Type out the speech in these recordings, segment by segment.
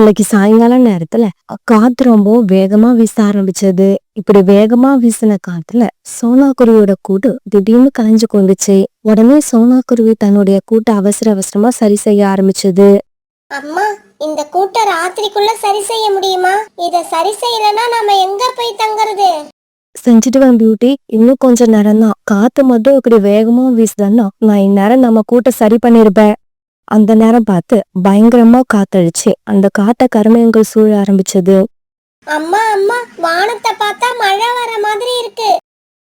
அன்னைக்கு சாயங்கால நேரத்துல காத்து ரொம்ப வேகமா வீச ஆரம்பிச்சது. இப்படி வேகமா வீசின காத்துல சோனாக்குருவியோட கூடு திடீர்னு கலைஞ்சு கொண்டுச்சு. உடனே சோனாக்குருவி தன்னுடைய கூட்டை அவசர அவசரமா சரி செய்ய ஆரம்பிச்சது. அம்மா, இந்த கூட்டை ராத்திரிக்குள்ள சரி செய்ய முடியுமா? இத சரி செய்யலன்னா நாம எங்க போய் தங்குறது? செஞ்சுடுவேன் பியூட்டி, இன்னும் கொஞ்ச நேரம் தான். காத்து மட்டும் இப்படி வேகமா வீசுதன்னா நான் இந்நேரம் நம்ம கூட்டை சரி பண்ணிருப்பேன். அந்த நேரம் பார்த்து பயங்கரமா காத்தடிச்சு அந்த காட்டை கருமேகங்கள் சூழ ஆரம்பிச்சது. அம்மா அம்மா, வானத்தை பார்த்தா மழை வர மாதிரி இருக்கு.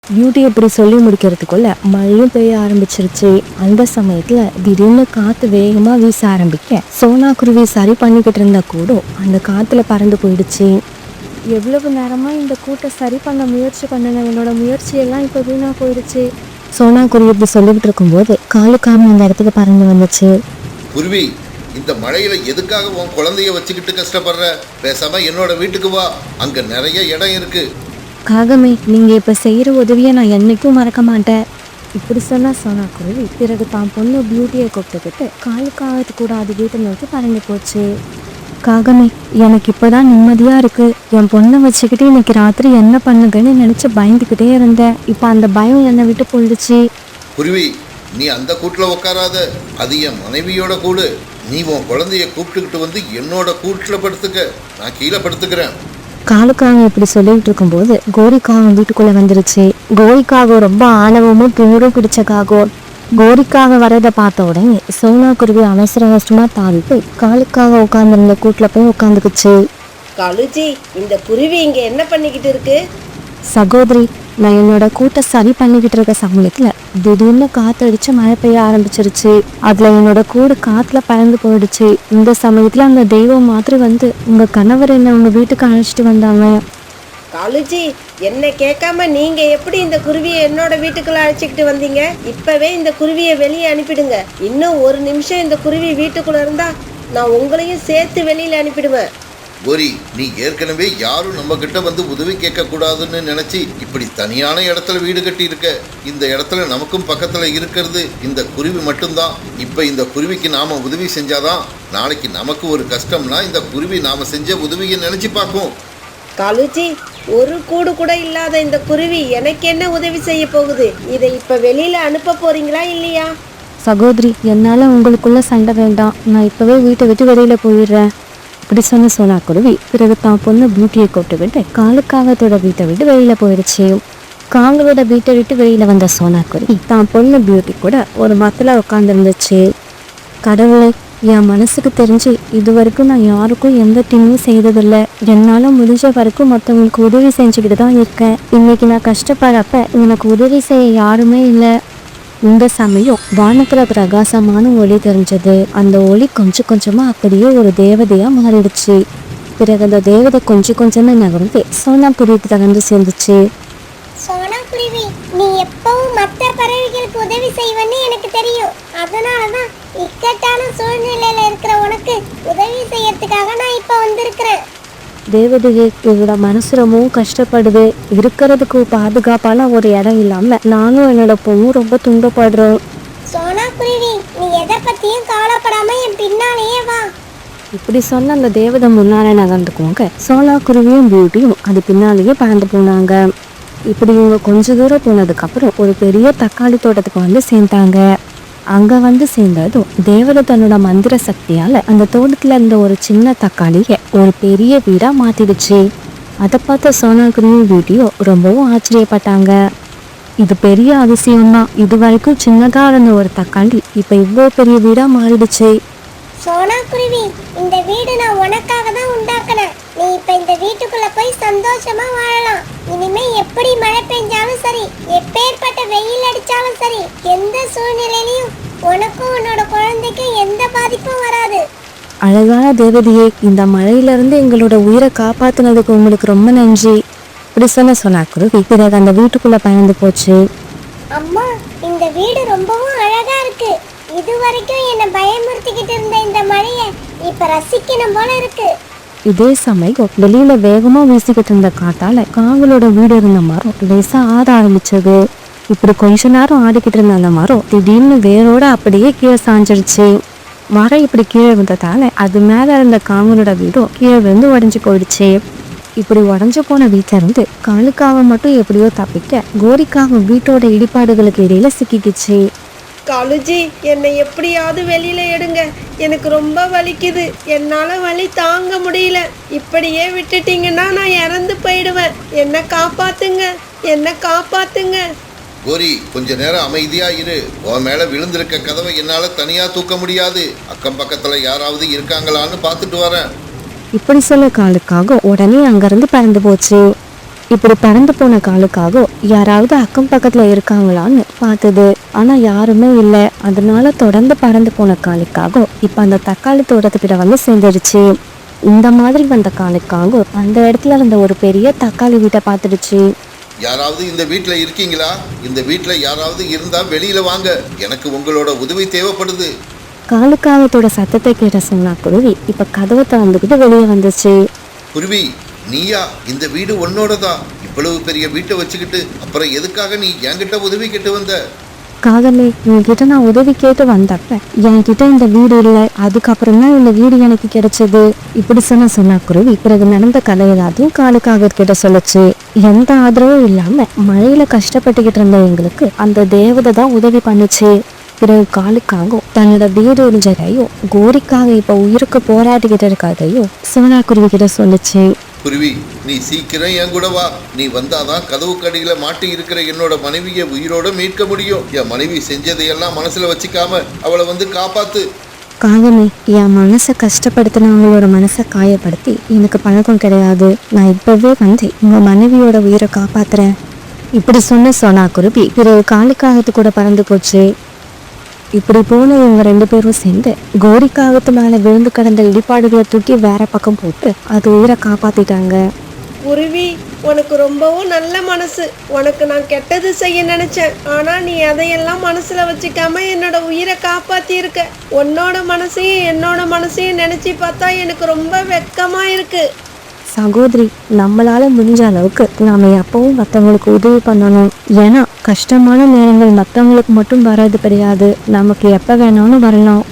பியூட்டி இப்படி சொல்லி முடிக்கிறதுக்குள்ள மழையும் பெய்ய ஆரம்பிச்சிருச்சு. அந்த சமயத்துல திடீர்னு காத்து வேகமா வீச ஆரம்பிக்க சோனாக்குருவி சரி பண்ணிக்கிட்டு இருந்த கூடும் அந்த காத்துல பறந்து போயிடுச்சு. எவ்வளவு நேரமா இந்த கூட்டை சரி பண்ண முயற்சி பண்ணன, என்னோட முயற்சியெல்லாம் இப்ப வீணா போயிடுச்சு. சோனாக்குருவி இப்படி சொல்லிக்கிட்டு இருக்கும்போது காலுக்காம அந்த இடத்துக்கு பறந்து வந்துச்சு. குருவி, இந்த மழையில எதுக்காக உன் குழந்தைய வச்சுக்கிட்டு கஷ்டப்படுற? பேசாம என்னோட வீட்டுக்கு வா, அங்க நிறைய இடம் இருக்கு. காகமே, நீங்க இப்ப செய்யற உதவியை நான் என்னைக்கும் மறக்க மாட்டேன். இப்படி சொன்னா சோனாக்குருவி பிறகு தான் பொண்ணு பியூட்டியை கூப்பிட்டுக்கிட்டு காலுக்காகத்து கூட அது வீட்டை நோக்கி பறந்து போச்சு. காகமே, எனக்கு இப்பதான் நிம்மதியா இருக்கு. என் பொண்ணை வச்சுக்கிட்டு இன்னைக்கு ராத்திரி என்ன பண்ணுங்கன்னு நினைச்சு பயந்துக்கிட்டே இருந்தேன். இப்ப அந்த பயம் என்னை விட்டு போயிடுச்சு. குருவி, நீ அந்த கூட்டுல உட்காராத, அது என் மனைவியோட கூடு. நீ உன் குழந்தைய கூப்பிட்டுக்கிட்டு வந்து என்னோட கூட்டுல படுத்துக்க, நான் கீழே படுத்துக்கிறேன். காலுக்காக இப்படி சொல்லிட்டு இருக்கும்போது கோரிக்காகம் வீட்டுக்குள்ள வந்துருச்சு. கோரிக்காகம் ரொம்ப ஆணவமும் திமிரும் பிடிச்ச காகம். கோரிக்காக வரதை பார்த்த உடனே சோனாக்குருவி அவசர அவசரமா தாவி போய் காலுக்காக உட்காந்துருந்த கூட்டுல போய் உட்காந்துக்குச்சு. காலுஜி, இந்த குருவி இங்க என்ன பண்ணிக்கிட்டு இருக்கு? சகோதரி, நான் என்னோட கூட்டை சரி பண்ணிக்கிட்டு இருக்க சமயத்துல திடீர்னு காத்தடிச்சு மழை பெய்ய ஆரம்பிச்சிருச்சு. அதுல என்னோட கூடு காத்துல பறந்து போயிடுச்சு. இந்த சமயத்துல அந்த தெய்வம் மாதிரி வந்து உங்க கணவர் என்ன உங்க வீட்டுக்கு அழைச்சிட்டு வந்தாங்க. காலுஜி, என்ன கேட்காம நீங்க எப்படி இந்த குருவியை என்னோட வீட்டுக்குள்ள அழைச்சிக்கிட்டு வந்தீங்க? இப்பவே இந்த குருவியை வெளியே அனுப்பிடுங்க. இன்னும் ஒரு நிமிஷம் இந்த குருவி வீட்டுக்குள்ள இருந்தா நான் உங்களையும் சேர்த்து வெளியில அனுப்பிடுவேன். கோரி, நீ ஏற்கனவே யாரும் நம்ம கிட்ட வந்து உதவி கேட்க கூடாதுன்னு நினைச்சு இப்படி தனியான இடத்துல வீடு கட்டி இருக்க. இந்த இடத்துல நமக்கும் பக்கத்துல இருக்கிறது இந்த குருவி மட்டும்தான். இப்ப இந்த குருவிக்கு நாம உதவி செஞ்சாதான் நாளைக்கு நமக்கு ஒரு கஷ்டம்னா இந்த குருவி நாம செஞ்ச உதவியை நினைச்சு பார்க்கும். காலுஜி, ஒரு கூடு கூட இல்லாத இந்த குருவி எனக்கு என்ன உதவி செய்ய போகுது? இதை இப்ப வெளியில அனுப்ப போறீங்களா இல்லையா? சகோதரி, என்னால உங்களுக்குள்ள சண்டை வேண்டாம். நான் இப்பவே வீட்டை விட்டு வெளியில போயிடுறேன். இப்படி சொன்ன சோனாக்குருவி பிறகு தான் பொண்ணு பியூட்டியை கூப்பிட்டுக்கிட்டு காலுக்காகத்தோட வீட்டை விட்டு வெளியில போயிடுச்சு. காங்களோட வீட்டை விட்டு வெளியில வந்த சோனாக்குருவி தான் பொண்ணு பியூட்டி கூட ஒரு மரத்துல உட்காந்துருந்துச்சு. கடவுளை, என் மனசுக்கு தெரிஞ்சு இது வரைக்கும் நான் யாருக்கும் எந்த தீங்கும் செய்ததில்லை. என்னால முடிஞ்ச வரைக்கும் மற்றவங்களுக்கு உதவி செஞ்சுக்கிட்டு தான் இருக்கேன். இன்னைக்கு நான் கஷ்டப்படுறப்ப எனக்கு உதவி செய்ய யாருமே இல்லை. இந்த சமயம் வானத்துல பிரகாசமான ஒளி தெரிஞ்சது. அந்த ஒளி கொஞ்சம் கொஞ்சமா அப்படியே ஒரு தேவதையா மாறிடுச்சு. பிறகு அந்த தேவதை கொஞ்சம் கொஞ்சமா நகர்ந்து சோனாக்குருவிக்கு தகர்ந்து சேர்ந்துச்சு. சோனாக்குருவி, நீ எப்பவும் மற்ற பறவைகளுக்கு உதவி செய்வன்னு எனக்கு தெரியும். அதனாலதான் இக்கட்டான சூழ்நிலையில இருக்கிற உனக்கு உதவி செய்யறதுக்காக நான் இப்ப வந்திருக்கிறேன். தேவதையே, என்னோட மனசு ரொம்பவும் கஷ்டப்படுது. இருக்கிறதுக்கு பாதுகாப்பான ஒரு இடம் இல்லாம நானும் என்னோட பொண்ணும் ரொம்ப துன்பப்படுறோம். சோனாக்குருவி, நீ எதை பத்தியும் கவலைப்படாம என் பின்னாலேயே வா. இப்படி சொன்ன அந்த தேவதை முன்னாலே நகர்ந்துக்குவாங்க. சோனாக்குருவியும் பியூட்டியும் அது பின்னாலேயே பறந்து போனாங்க. இப்படி இவங்க கொஞ்ச தூரம் போனதுக்கு அப்புறம் ஒரு பெரிய தக்காளி தோட்டத்துக்கு வந்து சேர்ந்தாங்க. அங்க வந்து சேர்ந்ததும் தேவதை தன்னோட மந்திர சக்தியால அந்த தோட்டத்துல இருந்த ஒரு சின்ன தக்காளிய ஒரு பெரிய வீடா மாத்திடுச்சு. அதை பார்த்த சோனாக்குருவியும் பியூட்டியும் ரொம்பவும் ஆச்சரியப்பட்டாங்க. இது பெரிய அதிசயம்தான். இது வரைக்கும் சின்னதா இருந்த ஒரு தக்காளி இப்ப இவ்வளோ பெரிய வீடா மாறிடுச்சு. சோனாக்குருவி, இந்த வீடு நான் உனக்காக தான் உண்டாக்கினேன். நீ இப்ப இந்த வீட்டுக்குள்ள போய் சந்தோஷமா வாழலாம். இனிமே எப்படி மழை பெஞ்சாலும் சரி, எப்பேற்பட்ட வெயில் அடிச்சாலும் சரி, எந்த சூழ்நிலையிலையும் உனக்கும் உன்னோட குழந்தைக்கும் எந்த பாதிப்பும் வராது. அழகான தேவதையே, இந்த மழையில இருந்து எங்களோட உயிரை காப்பாத்தினதுக்கு உங்களுக்கு ரொம்ப நன்றி. இப்படி சொன்ன சோனாக்குருவி பிறகு அந்த வீட்டுக்குள்ள பயந்து போச்சு. அம்மா, இந்த வீடு ரொம்பவும் அழகா இருக்கு. இது வரைக்கும் என்ன பயமுறுத்திக்கிட்டு இருந்த இந்த மழையை இப்ப ரசிக்கணும் போல இருக்கு. இதே சமயம் வெளியில வேகமா வீசிக்கிட்டு இருந்த காத்தால காங்களோட வீடு இருந்த மரம் லேசா ஆட ஆரம்பிச்சது. இப்படி கொஞ்ச நேரம் ஆடிக்கிட்டு இருந்த அந்த மரம் திடீர்னு வேரோட அப்படியே கீழே சாஞ்சிருச்சு. மரம் இப்படி கீழே விழுந்ததால அது மேல இருந்த காமனோட வீடும் கீழே விழுந்து உடஞ்சு போயிடுச்சு. இப்படி உடஞ்சு போன வீட்டுல இருந்து காலுக்காக மட்டும் எப்படியோ தப்பிக்க கோரிக்காக வீட்டோட இடிபாடுகளுக்கு இடையில சிக்கிக்கிச்சு. காலுஜி, என்னை எப்படியாவது வெளியில எடுங்க, எனக்கு ரொம்ப வலிக்குது, என்னால வலி தாங்க முடியல. இப்படியே விட்டுட்டீங்கன்னா நான் இறந்து போயிடுவேன். என்ன காப்பாத்துங்க, என்ன காப்பாத்துங்க. கோரி, கொஞ்ச நேரம் அமைதியா இரு. உன் மேல விழுந்திருக்க கதவை என்னால தனியா தூக்க முடியாது. அக்கம் பக்கத்துல யாராவது இருக்காங்களான்னு பார்த்துட்டு வரேன். இப்படி சொல்ல காலுக்காக உடனே அங்கிருந்து பறந்து போச்சு. இப்படி பறந்து போன காலுக்காக யாராவது அக்கம் பக்கத்துல இருக்காங்களான்னு பார்த்தது. ஆனா யாருமே இல்லை. அதனால தொடர்ந்து பறந்து போன காலுக்காக இப்ப அந்த தக்காளி தோட்டத்துக்கிட்ட வந்து சேர்ந்துருச்சு. இந்த மாதிரி வந்த காலுக்காக அந்த இடத்துல இருந்த ஒரு பெரிய தக்காளி வீட்டை பார்த்துடுச்சு. யாராவது இந்த வீட்டுல இருக்கீங்களா? இந்த வீட்டுல யாராவது இருந்தா வெளியில வாங்க, எனக்கு உங்களோட உதவி தேவைப்படுது. காலுக்காகத்தோட சத்தத்தை கேட்ட சோனா குருவி இப்ப கதவை திறந்துக்கிட்டு வெளியே வந்துச்சு. குருவி, நீயா? இந்த வீடு உன்னோடதா? இவ்வளவு பெரிய வீட்டை வச்சுக்கிட்டு அப்புறம் எதுக்காக நீ என்கிட்ட உதவி கேட்டு வந்த? காதலே, உன்கிட்ட நான் உதவி கேட்டு வந்தப்ப என்கிட்ட இந்த வீடு இல்லை, அதுக்கப்புறம் தான் இந்த வீடு எனக்கு கிடைச்சது. இப்படி சொன்னா குருவி பிறகு நடந்த கதை எல்லாத்தையும் காலுக்காக கிட்ட சொல்லுச்சு. எந்த ஆதரவும் இல்லாம மழையில கஷ்டப்பட்டுக்கிட்டு இருந்த எங்களுக்கு அந்த தேவதை தான் உதவி பண்ணுச்சு. பிறகு காலுக்காக தன்னோட வீடு இருந்ததையும் கோரிக்காக இப்ப உயிருக்கு போராடிக்கிட்டு இருக்கிறதையும் சோனா குருவி கிட்ட சொல்லுச்சு. குருவி, நீ சீக்கிரம் என் கூட வா. நீ வந்தாதான் கதவு கடியில மாட்டி இருக்கிற என்னோட மனைவியை உயிரோட மீட்க முடியும். என் மனைவி செஞ்சதையெல்லாம் மனசுல வச்சுக்காம அவளை வந்து காப்பாத்து. காகமே, என் மனசை கஷ்டப்படுத்தினவங்களோட மனசை காயப்படுத்தி எனக்கு பழக்கம் கிடையாது. நான் இப்பவே வந்து உங்க மனைவியோட உயிரை காப்பாத்துறேன். இப்படி சொன்ன சோனா குருவி பிறகு காலுக்காகத்து கூட பறந்து போச்சு. இப்படி போன இவங்க 2 பேரும் சேர்ந்து கோரிக்காகத்து மேல விழுந்து கிடந்த இடிபாடுகளை தூக்கி வேற பக்கம் போட்டு அது உயிரை காப்பாத்திட்டாங்க. குருவி, உனக்கு ரொம்பவும் நல்ல மனசு. உனக்கு நான் கெட்டது செய்ய நினைச்சேன், ஆனா நீ அதையெல்லாம் மனசுல வச்சுக்காம என்னோட உயிரை காப்பாத்தி இருக்க. உன்னோட மனசையும் என்னோட மனசையும் நினைச்சு பார்த்தா எனக்கு ரொம்ப வெட்கமா இருக்கு. சகோதரி, நம்மளால முடிஞ்ச அளவுக்கு நாம எப்பவும் மற்றவங்களுக்கு உதவி பண்ணணும். ஏன்னா கஷ்டமான நேரங்கள் மற்றவங்களுக்கு மட்டும் வராது கிடையாது, நமக்கு எப்ப வேணாலும் வரலாம்.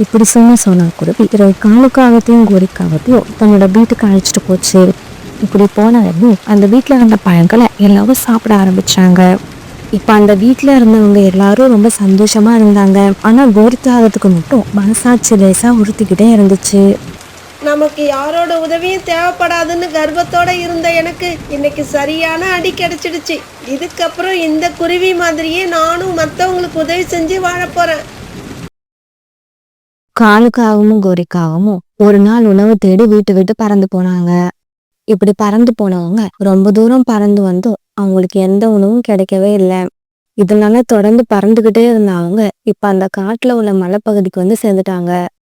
இப்படி சொன்னா குருவி பிறகு காலுக்காகத்தையும் கோரிக்காகத்தையும் தன்னோட வீட்டுக்கு அழைச்சிட்டு போச்சு. இப்படி போனதும் அந்த வீட்டுல இருந்த பழங்களை எல்லாரும் சாப்பிட ஆரம்பிச்சாங்க. இப்ப அந்த வீட்டுல இருந்தவங்க எல்லாரும் ரொம்ப சந்தோஷமா இருந்தாங்க. ஆனா கோரிக்காகத்துக்கு மட்டும் மனசாட்சி லேசா உறுத்திக்கிட்டே இருந்துச்சு. நமக்கு யாரோட உதவியும் தேவைப்படாதுன்னு கர்வத்தோட இருந்த எனக்கு இன்னைக்கு சரியான அடி கிடைச்சிடுச்சு. இதுக்கப்புறம் இந்த குருவி மாதிரியே நானும் மற்றவங்களுக்கு உதவி செஞ்சு வாழ போறேன். காலுக்காகவும் கோரிக்காகவும் ஒரு நாள் உணவு தேடி வீட்டு விட்டு பறந்து போனாங்க. இப்படி பறந்து போனவங்க ரொம்ப தூரம் பறந்து வந்து அவங்களுக்கு எந்த உணவும் கிடைக்கவே இல்லை. இதனால தொடர்ந்து பறந்துகிட்டே இருந்தவங்க இப்ப அந்த காட்டுல உள்ள மலைப்பகுதிக்கு வந்து சேர்ந்துட்டாங்க.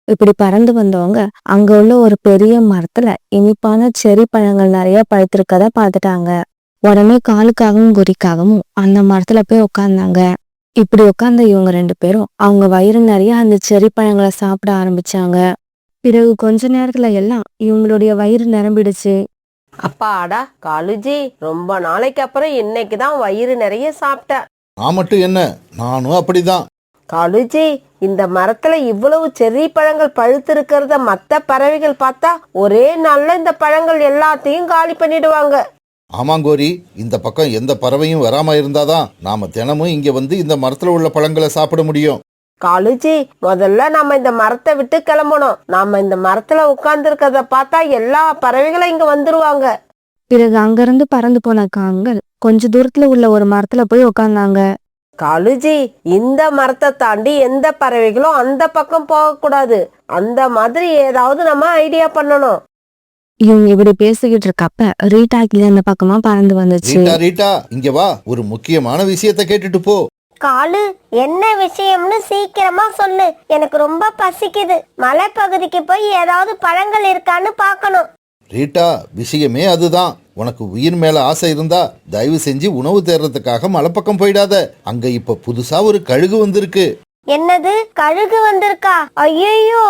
இப்படி பறந்து வந்தவங்க அங்க உள்ள ஒரு பெரிய மரத்துல இனிப்பான செரி பழங்கள் நிறைய பழுத்திருக்கத பார்த்துட்டாங்க. உடனே காலுக்காகவும் குறிக்காகவும் அந்த மரத்துல போய் உட்கார்ந்தாங்க. இப்படி உட்கார்ந்த இவங்க 2 பேரும் அவங்க வயிறு நிறைய அந்த செரி பழங்களை சாப்பிட ஆரம்பிச்சாங்க. பிறகு கொஞ்ச நேரத்துல எல்லாம் இவங்களுடைய வயிறு நிரம்பிடுச்சு. அப்பாடா காலுஜி, ரொம்ப நாளைக்கு அப்புறம் இன்னைக்குதான் வயிறு நிறைய சாப்பிட்டேன். நான் மட்டும் என்ன, நானும் அப்படிதான். காலுஜி, இந்த மரத்துல இவ்வளவு செர்ரி பழங்கள் பழுத்து இருக்கிறத மத்த பறவைகள் பார்த்தா ஒரே நாள்ல இந்த பழங்கள் எல்லாத்தையும் காலி பண்ணிடுவாங்க. ஆமாங்கோரி, இந்த பக்கம் எந்த பறவையும் வராம இருந்தாதான் நாம தினமும் இங்க வந்து இந்த மரத்துல உள்ள பழங்களை சாப்பிட முடியும். காலுஜி, முதல்ல நாம இந்த மரத்தை விட்டு கிளம்பணும். நாம இந்த மரத்துல உட்கார்ந்து இருக்கிறத பார்த்தா எல்லா பறவைகளும் இங்க வந்துருவாங்க. பிறகு அங்கிருந்து பறந்து போன காங்கள் கொஞ்ச தூரத்துல உள்ள ஒரு மரத்துல போய் உட்கார்ந்தாங்க. காலுஜி, இந்த மரத்தை தாண்டி எந்த பறவைகளும் அந்த பக்கம் போக கூடாது. அந்த மாதிரி ஏதாவது நம்ம ஐடியா பண்ணணும். இவங்க இப்படி பேசிக்கிட்டு இருக்கப்ப ரீட்டா கீழே அந்த பக்கமா பறந்து வந்துச்சு. ரீட்டா, இங்க வா, ஒரு முக்கியமான விஷயத்தை கேட்டுட்டு போ. காலு, என்ன விஷயம்னு சீக்கிரமா சொல்லு, எனக்கு ரொம்ப பசிக்குது. மலைப்பகுதிக்கு போய் ஏதாவது பழங்கள் இருக்கான்னு பார்க்கணும். ரீட்டா, விஷயமே அதுதான். உனக்கு உயிர் மேல ஆசை இருந்தா தயவு செஞ்சு உணவு தேடுறதுக்காக மலைப்பக்கம் போயிடாத. அங்க இப்ப புதுசா ஒரு கழுகு வந்திருக்கு. என்னது, கழுகு வந்திருக்கா? ஐயோ!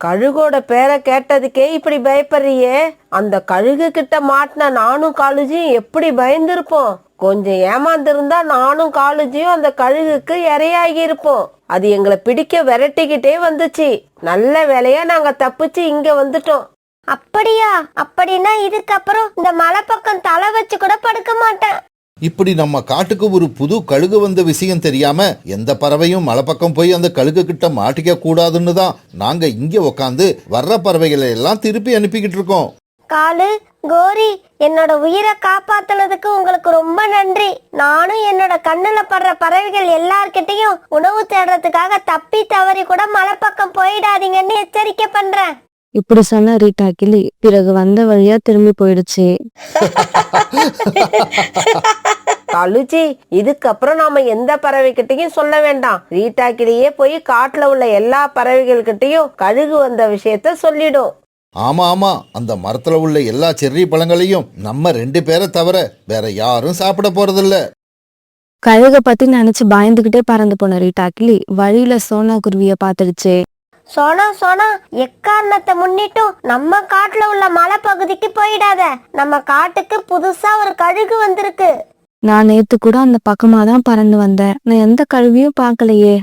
கழுகோட பேரை கேட்டதுக்கே இப்படி பயப்படுறியே. அந்த கழுகு கிட்ட மாட்டின நானும் காலுஜி எப்படி பயந்துருப்போம். கொஞ்சம் ஏமாந்திருந்தா நானும் காலுஜியும் அந்த கழுகுக்கு இரையாகி இருப்போம். அது எங்களை பிடிக்க விரட்டிக்கிட்டே வந்துச்சு. நல்ல வேலையா நாங்க தப்பிச்சு இங்க வந்துட்டோம். அப்படியா? அப்படின்னா இதுக்கப்புறம் இந்த மலை பக்கம் தலை வச்சு கூட படுக்க மாட்டேன். இப்படி நம்ம காட்டுக்கு ஒரு புது கழுகு வந்த விஷயம் தெரியாம எந்த பறவையும் மலை பக்கம் போய் அந்த கழுகு கிட்ட மாட்டிக்க கூடாதுன்னு தான் நாங்க இங்க உக்காந்து வர்ற பறவைகளை எல்லாம் திருப்பி அனுப்பிக்கிட்டு இருக்கோம். காலு, கோரி, என்னோட உயிரை காப்பாத்துனதுக்கு உங்களுக்கு ரொம்ப நன்றி. நானும் என்னோட கண்ணுல படுற பறவைகள் எல்லார்கிட்டையும் உணவு தேடுறதுக்காக தப்பி தவறி கூட மலை பக்கம் போயிடாதீங்கன்னு எச்சரிக்கை பண்றேன். இப்படி சொன்ன ரீட்டா கிளி பிறகு வந்த வழியா திரும்பி போயிடுச்சு. காலுஜி, இதுக்கப்புறம் நாம எந்த பறவைகிட்டையும் சொல்ல வேண்டாம். ரீட்டா கிளியே போய் காட்டுல உள்ள எல்லா பறவைகள் கிட்டையும் கழுகு வந்த விஷயத்த சொல்லிடும். ஆமா ஆமா, அந்த மரத்துல உள்ள எல்லா செர்ரி பழங்களையும் நம்ம 2 பேரை தவிர வேற யாரும் சாப்பிட போறதில்ல. கழுக பத்தி நினைச்சு பயந்துகிட்டே பறந்து போன ரீட்டா கிளி வழியில சோனா குருவிய பாத்துடுச்சு. சோனா சோனா, எக்காரணத்தை முன்னிட்டும் நம்ம காட்டுல உள்ள மலை பகுதிக்கு போயிடாத. நம்ம காட்டுக்கு புதுசா ஒரு கழுகு வந்திருக்கு. நான் நேத்து கூட அந்த பக்கமா தான் பறந்து வந்தேன். நான் எந்த கழுவியும் பார்க்கலையே.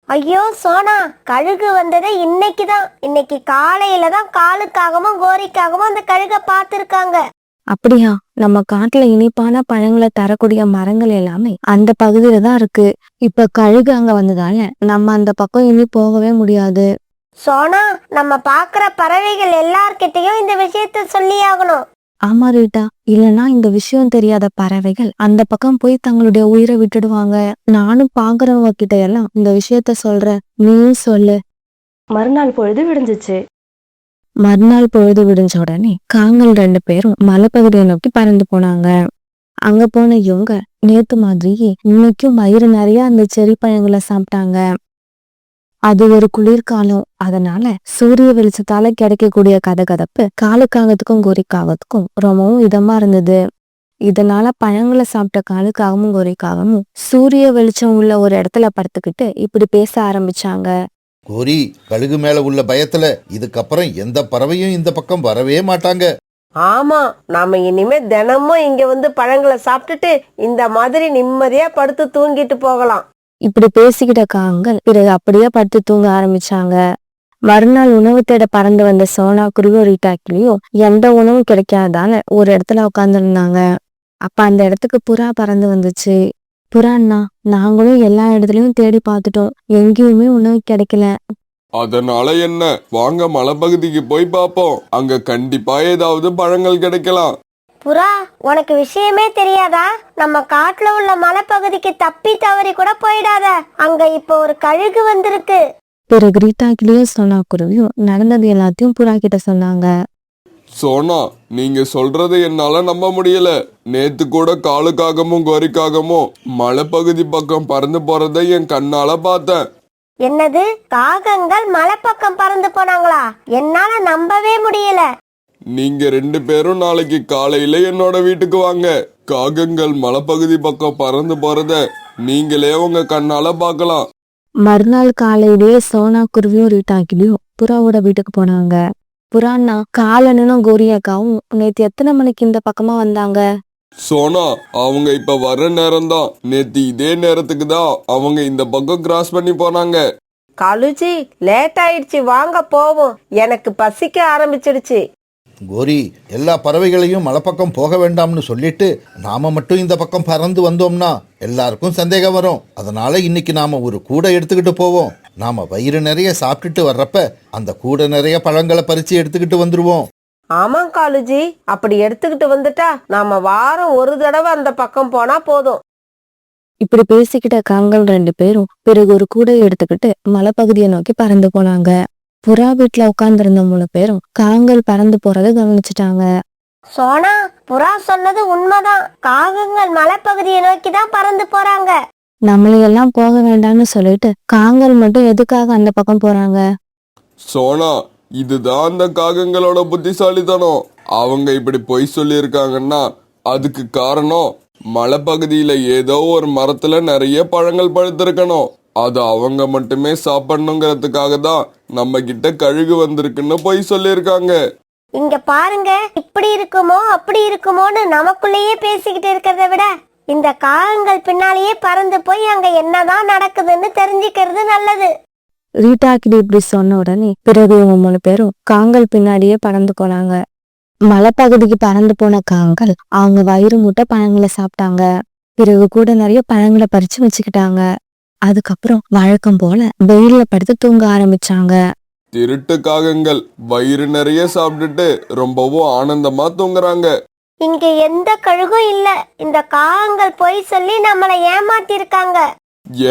ஐயோ சோனா, கழுகு வந்ததே இன்னைக்குதான். இன்னைக்கு காலையில தான் காலுக்காகவும் கோரிக்காகவும் அந்த கழுகை பார்த்திருக்காங்க. அப்படியா? நம்ம காட்டுல இனிப்பான பழங்களை தரக்கூடிய மரங்கள் எல்லாமே அந்த பகுதியில தான் இருக்கு. இப்ப கழுகு அங்க வந்ததால நம்ம அந்த பக்கம் இனி போகவே முடியாது. சோனா, நம்ம பாக்குற பறவைகள் எல்லார்கிட்டயும் இந்த விஷயத்த சொல்லியாகணும். ஆமா ரீட்டா, இல்லனா இந்த விஷயம் தெரியாத பறவைகள் அந்த பக்கம் போய் தங்களுடைய உயிரை விட்டுடுவாங்க. நானும் பாக்குறவங்க கிட்ட எல்லாம் இந்த விஷயத்த சொல்றேன், நீயும் சொல்லு. மறுநாள் பொழுது விடிஞ்சிச்சு. மறுநாள் பொழுது விடிஞ்ச உடனே காங்கள் 2 பேரும் மலைப்பகுதியை நோக்கி பறந்து போனாங்க. அங்க போன இவங்க நேத்து மாதிரியே இன்னைக்கும் வயிறு நிறைய அந்த செரி பழங்களை சாப்பிட்டாங்க. அது ஒரு குளிர்காலம், அதனால சூரிய வெளிச்சத்தால கிடைக்கக்கூடிய கதகதப்பு காலுக்காகத்துக்கும் கோரிக்காகத்துக்கும் ரொம்பவும் இதமா இருந்தது. இதனால பழங்களை சாப்பிட்ட காலுக்காகவும் கோரிக்காகவும் சூரிய வெளிச்சம் உள்ள ஒரு இடத்துல படுத்துக்கிட்டு இப்படி பேச ஆரம்பிச்சாங்க. கோரி, கழுகு மேல உள்ள பயத்துல இதுக்கப்புறம் எந்த பறவையும் இந்த பக்கம் வரவே மாட்டாங்க. ஆமா, நாம இனிமே தினமும் இங்க வந்து பழங்களை சாப்பிட்டுட்டு இந்த மாதிரி நிம்மதியா படுத்து தூங்கிட்டு போகலாம். இப்படி பேசிக்கிட்ட காங்கள் பிறகு அப்படியே படுத்து தூங்க ஆரம்பிச்சாங்க. மறுநாள் உணவு தேட பறந்து வந்த சோனா குருவியும் ரீட்டா கிளியும் எந்த உணவும் கிடைக்காதால ஒரு இடத்துல உட்காந்துருந்தாங்க. அப்ப அந்த இடத்துக்கு புறா பறந்து வந்துச்சு. புறான்னா, நாங்களும் எல்லா இடத்துலயும் தேடி பார்த்துட்டோம், எங்கேயுமே உணவு கிடைக்கல. அதனால என்ன, வாங்க மலைப்பகுதிக்கு போய் பாப்போம். அங்க கண்டிப்பா ஏதாவது பழங்கள் கிடைக்கலாம். புறா, உனக்கு விஷயமே தெரியாதா? நம்ம காட்டுல உள்ள மலைப்பகுதிக்கு தப்பி தவறி கூட போயிடாத. அங்க இப்போ ஒரு கழுகு வந்திருக்கு. பிறகு ரீட்டா கிளியும் சோனா குருவியும் நடந்தது எல்லாத்தையும் புறா கிட்ட சொன்னாங்க. சோனா, நீங்க சொல்றதை என்னால நம்ப முடியல. நேத்து கூட காலுக்காகவும் கோரிக்காகவும் மலைப்பகுதி பக்கம் பறந்து போறதை என் கண்ணால பார்த்தேன். என்னது? காகங்கள் மலைப்பக்கம் பறந்து போனாங்களா? என்னால நம்பவே முடியல. நீங்க 2 பேரும் நாளைக்கு காலையில என்னோட வீட்டுக்கு வாங்க. காகங்கள் மலைப்பகுதி பக்கம் பறந்து போறத நீங்களே உங்க கண்ணால பார்க்கலாம். மறுநாள் காலையிலேயே சோனா குருவியும் ரீட்டா கிளியும் புறாவோட வீட்டுக்கு போனாங்க. புறான்னா, காலனும் கோரியாக்காவும் நேத்து எத்தனை மணிக்கு இந்த பக்கமா வந்தாங்க? சோனா, அவங்க இப்ப வர்ற நேரம் தான். நேத்து இதே நேரத்துக்கு தான் அவங்க இந்த பக்கம் கிராஸ் பண்ணி போனாங்க. காலுஜி, லேட் ஆயிடுச்சு, வாங்க போவோம். எனக்கு பசிக்க ஆரம்பிச்சிடுச்சு. கோரி, எல்லா பறவைகளையும் மலைப்பக்கம் போக வேண்டாம்னு சொல்லிட்டு நாம மட்டும் இந்த பக்கம் பறந்து வந்தோம்னா எல்லாருக்கும் சந்தேகம் வரும். அதனால இன்னைக்கு நாம ஒரு கூடை எடுத்துக்கிட்டு போவோம். நாம வயிறு நிறைய சாப்பிட்டுட்டு வர்றப்ப அந்த கூடை நிறைய பழங்களை பறிச்சு எடுத்துக்கிட்டு வந்துருவோம். ஆமா காலுஜி, அப்படி எடுத்துக்கிட்டு வந்துட்டா நாம வாரம் ஒரு தடவை அந்த பக்கம் போனா போதும். இப்படி பேசிக்கிட்ட காங்கள் 2 பேரும் பிறகு ஒரு கூடையை எடுத்துக்கிட்டு மலைப்பகுதியை நோக்கி பறந்து போனாங்க. புறா வீட்டுல உட்கார்ந்திருந்த 3 பேரும் காங்கள் பறந்து போறதை கவனிச்சுட்டாங்க. சோனா, புறா சொன்னது உண்மைதான். காகங்கள் மலைப்பகுதியை நோக்கி தான் பறந்து போறாங்க. நம்மளையெல்லாம் போக வேண்டாம்னு சொல்லிட்டு காங்கள் மட்டும் எதுக்காக அந்த பக்கம் போறாங்க? சோனா, இதுதான் அந்த காகங்களோட புத்திசாலித்தனம். அவங்க இப்படி பொய் சொல்லியிருக்காங்கன்னா அதுக்கு காரணம் மலைப்பகுதியில ஏதோ ஒரு மரத்துல நிறைய பழங்கள் பழுத்திருக்கணும். அது அவங்க மட்டுமே சாப்பிடணுங்கிறதுக்காக தான் நம்ம கிட்ட கழுகு வந்திருக்குன்னு பொய் சொல்லியிருக்காங்க. இங்க பாருங்க, இப்படி இருக்குமோ அப்படி இருக்குமோன்னு நமக்குள்ளேயே பேசிக்கிட்டு இருக்கிறத விட இந்த காகங்கள் பின்னாலேயே பறந்து போய் அங்க என்னதான் நடக்குதுன்னு தெரிஞ்சுக்கிறது நல்லது. ரீட்டா கிட்ட இப்படி சொன்ன உடனே பிறகு இவங்க 3 பேரும் காங்கல் பின்னாடியே பறந்து போனாங்க. மலைப்பகுதிக்கு பறந்து போன காங்கல் அவங்க வயிறு முட்டை பழங்களை சாப்பிட்டாங்க. பிறகு கூட நிறைய பழங்களை பறிச்சு வச்சுக்கிட்டாங்க. அதுக்கப்புறம் வழக்கம் போல வெயில்ல படுத்து தூங்க ஆரம்பிச்சாங்க. திருட்டு காகங்கள் வயிறு நிறைய சாப்பிட்டுட்டு ரொம்பவும் ஆனந்தமா தூங்குறாங்க. இங்க எந்த கழுகும் இல்ல. இந்த காகங்கள் பொய் சொல்லி நம்மளை ஏமாத்தி இருக்காங்க.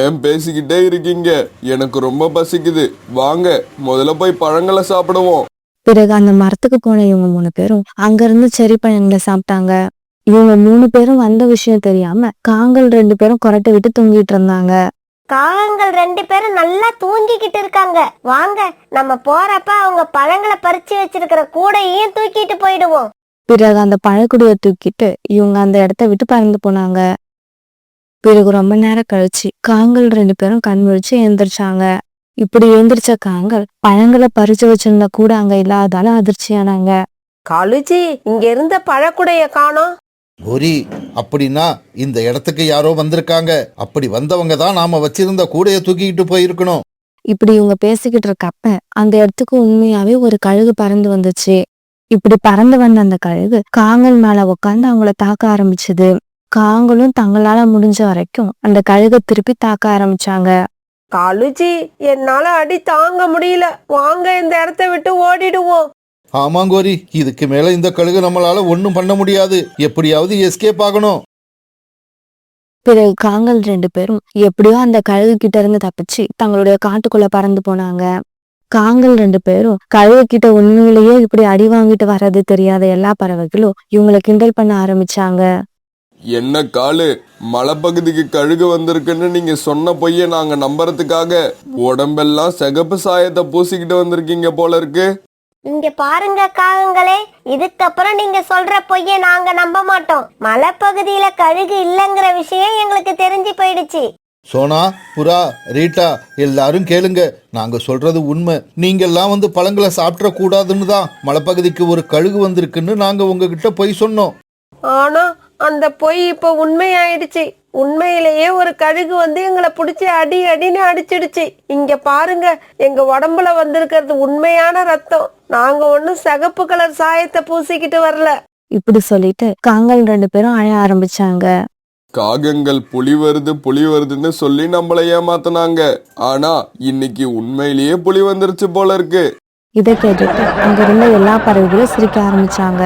ஏன் பேசிக்கிட்டே இருக்கீங்க? எனக்கு ரொம்ப பசிக்குது. வாங்க முதல்ல போய் பழங்களை சாப்பிடுவோம். பிறகு அந்த மரத்துக்கு போன இவங்க 3 பேரும் அங்கிருந்து செரி பழங்களை சாப்பிட்டாங்க. இவங்க 3 பேரும் வந்த விஷயம் தெரியாம காங்கல் 2 பேரும் கொரட்டை விட்டு தூங்கிட்டு இருந்தாங்க. காகங்கள் 2 பேரும் நல்லா தூங்கிக்கிட்டு இருக்காங்க. வாங்க நம்ம போறப்ப அவங்க பழங்களை பறிச்சு வச்சிருக்கிற கூடையையும் தூக்கிட்டு போயிடுவோம். பிறகு அந்த பழக்குடியை தூக்கிட்டு இவங்க அந்த இடத்த விட்டு பறந்து போனாங்க. பிறகு ரொம்ப நேரம் கழிச்சு காங்கல் 2 பேரும் கண் விழிச்சு எழுந்திரிச்சாங்க. இப்படி எழுந்திரிச்ச காங்கல் பழங்களை பறிச்சு வச்சிருந்த கூட அங்க இல்லாதால அதிர்ச்சியானாங்க. காலுஜி, இங்க இருந்த பழக்குடைய காணோம். கோரி, அப்படின்னா இந்த இடத்துக்கு யாரோ வந்திருக்காங்க. அப்படி வந்தவங்க தான் நாம வச்சிருந்த கூடையை தூக்கிக்கிட்டு போயிருக்கணும். இப்படி இவங்க பேசிக்கிட்டு இருக்கப்ப அந்த இடத்துக்கு உண்மையாவே ஒரு கழுகு பறந்து வந்துச்சு. இப்படி பறந்து வந்த அந்த கழுகு காங்கல் மேல உட்காந்து அவங்கள தாக்க ஆரம்பிச்சது. காங்களும் தங்களால முடிஞ்ச வரைக்கும் அந்த கழுகை திருப்பி தாக்க ஆரம்பிச்சாங்க. காலுஜி, என்னால அடி தாங்க முடியல. வாங்க இந்த இடத்த விட்டு ஓடிடுவோம். ஆமாங்கோரி, இதுக்கு மேல இந்த கழுகு நம்மளால ஒண்ணும் பண்ண முடியாது. எப்படியாவது எஸ்கேப் ஆகணும். பிறகு காங்கல் 2 பேரும் எப்படியோ அந்த கழுகு கிட்ட இருந்து தப்பிச்சு தங்களுடைய காட்டுக்குள்ள பறந்து போனாங்க. காங்கல் 2 பேரும் கழுகு கிட்ட உண்மையிலேயே இப்படி அடி வாங்கிட்டு வர்றது தெரியாத எல்லா பறவைகளும் இவங்களை கிண்டல் பண்ண ஆரம்பிச்சாங்க. என்ன காலு, மலைப்பகுதிக்கு கழுகு வந்திருக்குன்னு நீங்க சொன்ன பொய்ய நாங்க நம்புறதுக்காக உடம்பெல்லாம் சிகப்பு சாயத்தை பூசிக்கிட்டு வந்திருக்கீங்க போல இருக்கு. இங்க பாருங்க காகங்களே, இதுக்கப்புறம் நீங்க சொல்ற பொய்ய நாங்க நம்ப மாட்டோம். மலைப்பகுதியில கழுகு இல்லங்கிற விஷயம் எங்களுக்கு தெரிஞ்சு போயிடுச்சு. சோனா, புறா, ரீட்டா, எல்லாரும் கேளுங்க. நாங்க சொல்றது உண்மை. நீங்கெல்லாம் வந்து பழங்களை சாப்பிட கூடாதுன்னு தான் மலைப்பகுதிக்கு ஒரு கழுகு வந்திருக்குன்னு நாங்க உங்ககிட்ட பொய் சொன்னோம். ஆனா அந்த பொய் இப்ப உண்மையாயிடுச்சு. உண்மையிலேயே ஒரு கழுகு வந்து எங்களை பிடிச்சி அடி அடின்னு அடிச்சிடுச்சு. இங்க பாருங்க, எங்க உடம்புல வந்திருக்கிறது உண்மையான ரத்தம். நாங்க ஒன்னும் சிகப்பு கலர் சாயத்தை பூசிக்கிட்டு வரல. இப்படி சொல்லிட்டு காங்கல் 2 பேரும் அழ ஆரம்பிச்சாங்க. காகங்கள் புலி வருதுன்னு சொல்லி நம்மள ஏமாத்தினாங்க. ஆனா இன்னைக்கு உண்மையிலேயே புலி வந்துருச்சு போல இருக்கு. இதை கேட்டுட்டு அங்க இருந்த எல்லா பறவைகளும் சிரிக்க ஆரம்பிச்சாங்க.